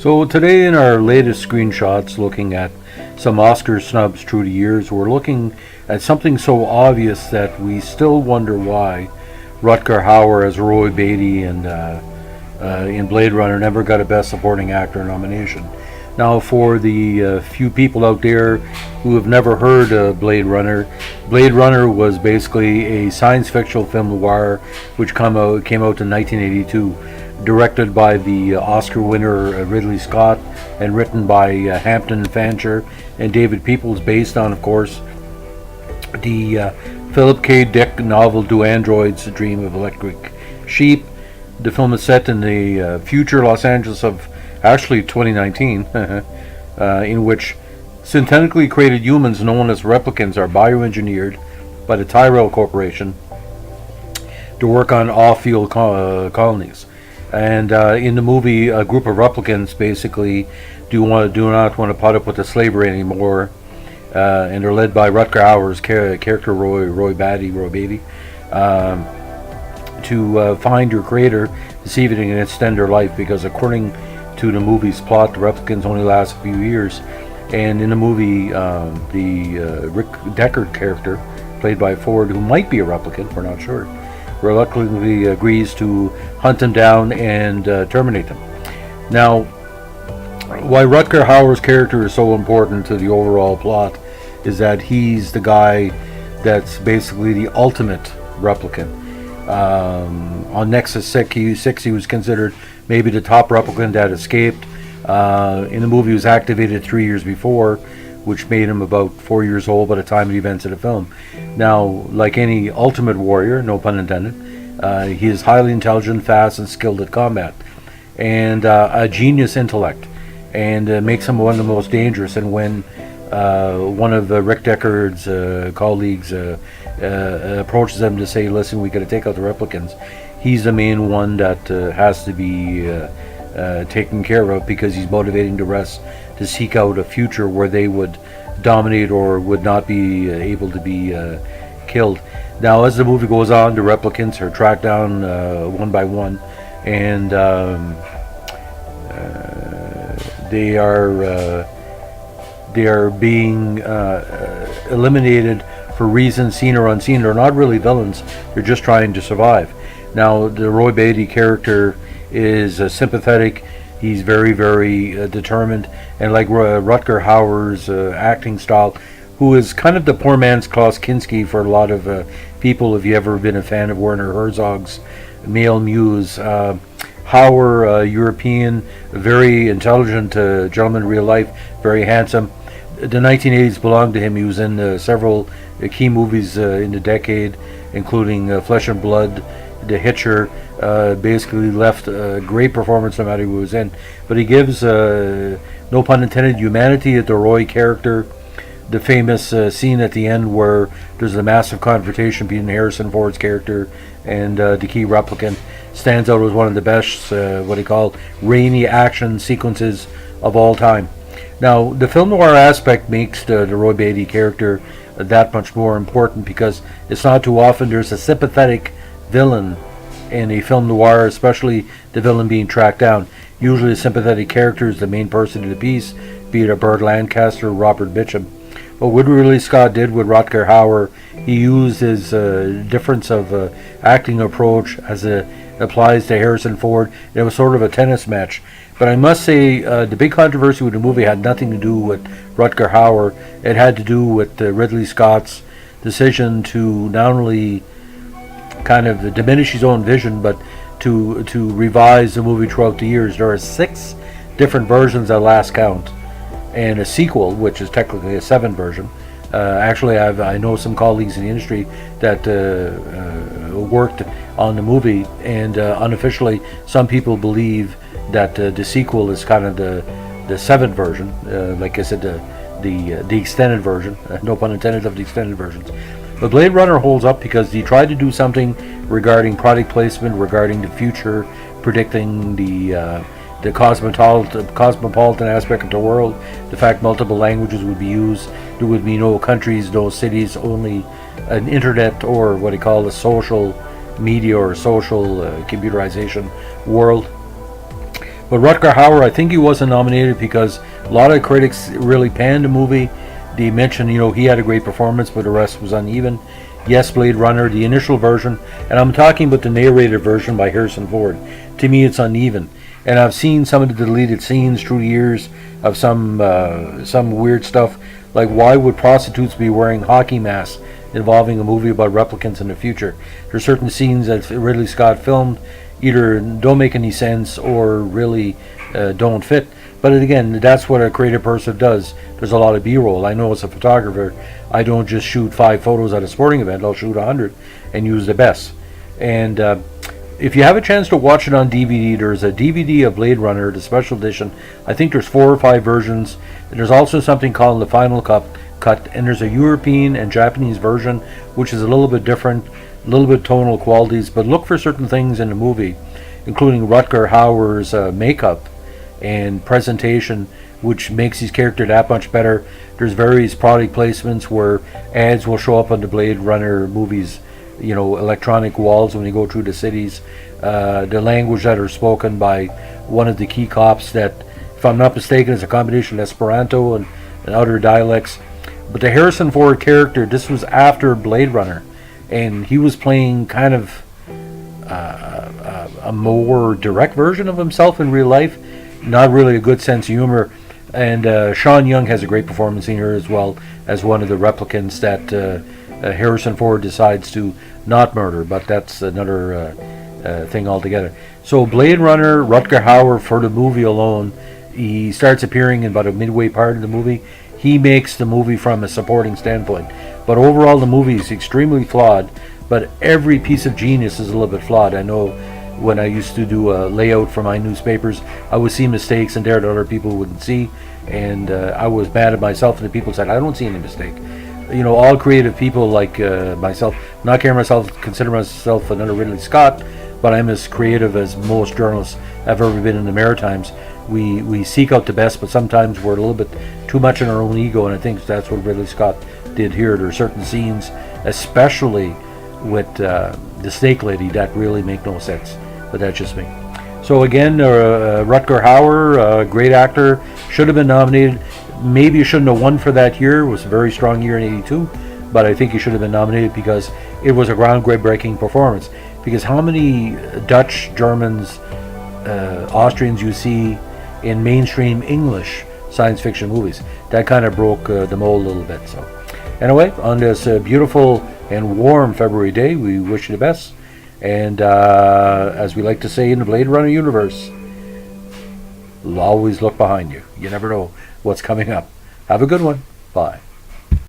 So today in our latest screenshots looking at some Oscar snubs through the years, we're looking at something so obvious that we still wonder why Rutger Hauer as Roy Batty and in Blade Runner never got a Best Supporting Actor nomination. Now for the few people out there who have never heard of Blade Runner was basically a science fiction film noir which came out in 1982. Directed by the Oscar winner Ridley Scott and written by Hampton Fancher and David Peoples, based on, of course, the Philip K. Dick novel Do Androids Dream of Electric Sheep. The film is set in the future Los Angeles of actually 2019, in which synthetically created humans known as replicants are bioengineered by the Tyrell Corporation to work on off-field colonies. And in the movie, a group of replicants basically do not want to put up with the slavery anymore, and they're led by Rutger Hauer's character Roy Batty, to find your creator to see if they can extend their life, because according to the movie's plot, the replicants only last a few years. And in the movie, the Rick Deckard character, played by Ford, who might be a replicant, we're not sure, reluctantly agrees to hunt them down and terminate them. Now, why Rutger Hauer's character is so important to the overall plot is that he's the guy that's basically the ultimate replicant. On Nexus 6, he was considered maybe the top replicant that escaped. In the movie, he was activated 3 years before, which made him about 4 years old by the time of the events of the film. Now, like any ultimate warrior, no pun intended, he is highly intelligent, fast, and skilled at combat, and a genius intellect, and makes him one of the most dangerous. And when one of Rick Deckard's colleagues approaches him to say, listen, we got to take out the replicants, he's the main one that has to be taken care of, because he's motivating the rest to seek out a future where they would dominate or would not be able to be killed. Now, as the movie goes on, the replicants are tracked down one by one, and they are being eliminated for reasons seen or unseen. They're not really villains; they're just trying to survive. Now, the Roy Batty character is sympathetic. He's very, very determined, and like Rutger Hauer's acting style, who is kind of the poor man's Klaus Kinski for a lot of people, if you ever been a fan of Werner Herzog's male muse. Hauer, European, very intelligent gentleman in real life, very handsome. The 1980s belonged to him. He was in several key movies in the decade, including Flesh and Blood, The Hitcher. Basically left a great performance no matter who he was in. But he gives, no pun intended, humanity at the Roy character. The famous scene at the end where there's a massive confrontation between Harrison Ford's character and the key replicant stands out as one of the best, what they call, rainy action sequences of all time. Now, the film noir aspect makes the Roy Batty character that much more important, because it's not too often there's a sympathetic villain in a film noir, especially the villain being tracked down. Usually the sympathetic character is the main person in the piece, be it a Burt Lancaster or Robert Mitchum. But what Ridley Scott did with Rutger Hauer, he used his difference of acting approach as it applies to Harrison Ford. It was sort of a tennis match. But I must say, the big controversy with the movie had nothing to do with Rutger Hauer. It had to do with Ridley Scott's decision to not only kind of diminish his own vision, but to revise the movie throughout the years. There are 6 different versions at last count, and a sequel, which is technically a 7th version. Actually, I know some colleagues in the industry that worked on the movie, and unofficially, some people believe that the sequel is kind of the 7th version. Like I said, the extended version. No pun intended of the extended versions. But Blade Runner holds up because he tried to do something regarding product placement, regarding the future, predicting the cosmopolitan aspect of the world, the fact multiple languages would be used, there would be no countries, no cities, only an internet, or what they call a social media or social computerization world. But Rutger Hauer, I think he wasn't nominated because a lot of critics really panned the movie. They mentioned, he had a great performance, but the rest was uneven. Yes, Blade Runner, the initial version, and I'm talking about the narrated version by Harrison Ford. To me, it's uneven. And I've seen some of the deleted scenes through the years of some weird stuff, like why would prostitutes be wearing hockey masks involving a movie about replicants in the future? There's certain scenes that Ridley Scott filmed either don't make any sense or really don't fit. But again, that's what a creative person does. There's a lot of B-roll. I know as a photographer, I don't just shoot 5 photos at a sporting event. I'll shoot 100 and use the best. And if you have a chance to watch it on DVD, there's a DVD of Blade Runner, the special edition. I think there's 4 or 5 versions. There's also something called the Final Cut, and there's a European and Japanese version, which is a little bit different, a little bit tonal qualities, but look for certain things in the movie, including Rutger Hauer's makeup and presentation, which makes his character that much better. There's various product placements where ads will show up on the Blade Runner movies, electronic walls when you go through the cities. The language that are spoken by one of the key cops that, if I'm not mistaken, is a combination of Esperanto and other dialects. But the Harrison Ford character, this was after Blade Runner, and he was playing kind of a more direct version of himself in real life. Not really a good sense of humor. And Sean Young has a great performance in here as well as one of the replicants that Harrison Ford decides to not murder, but that's another thing altogether. So Blade Runner, Rutger Hauer, for the movie alone, he starts appearing in about a midway part of the movie. He makes the movie from a supporting standpoint. But overall the movie is extremely flawed, but every piece of genius is a little bit flawed. I know when I used to do a layout for my newspapers, I would see mistakes in there that other people wouldn't see, and I was mad at myself, and the people said, I don't see any mistake. All creative people like myself, not consider myself another Ridley Scott, but I'm as creative as most journalists have ever been in the Maritimes. We seek out the best, but sometimes we're a little bit too much in our own ego, and I think that's what Ridley Scott did here. There are certain scenes, especially with the snake lady, that really make no sense, but that's just me. So again, Rutger Hauer, great actor, should have been nominated. Maybe you shouldn't have won for that year. It was a very strong year in '82, but I think he should have been nominated because it was a groundbreaking performance. Because how many Dutch, Germans, Austrians you see in mainstream English science fiction movies? That kind of broke the mold a little bit. So anyway, on this beautiful and warm February day, we wish you the best. And as we like to say in the Blade Runner universe, always look behind you. You never know what's coming up. Have a good one. Bye.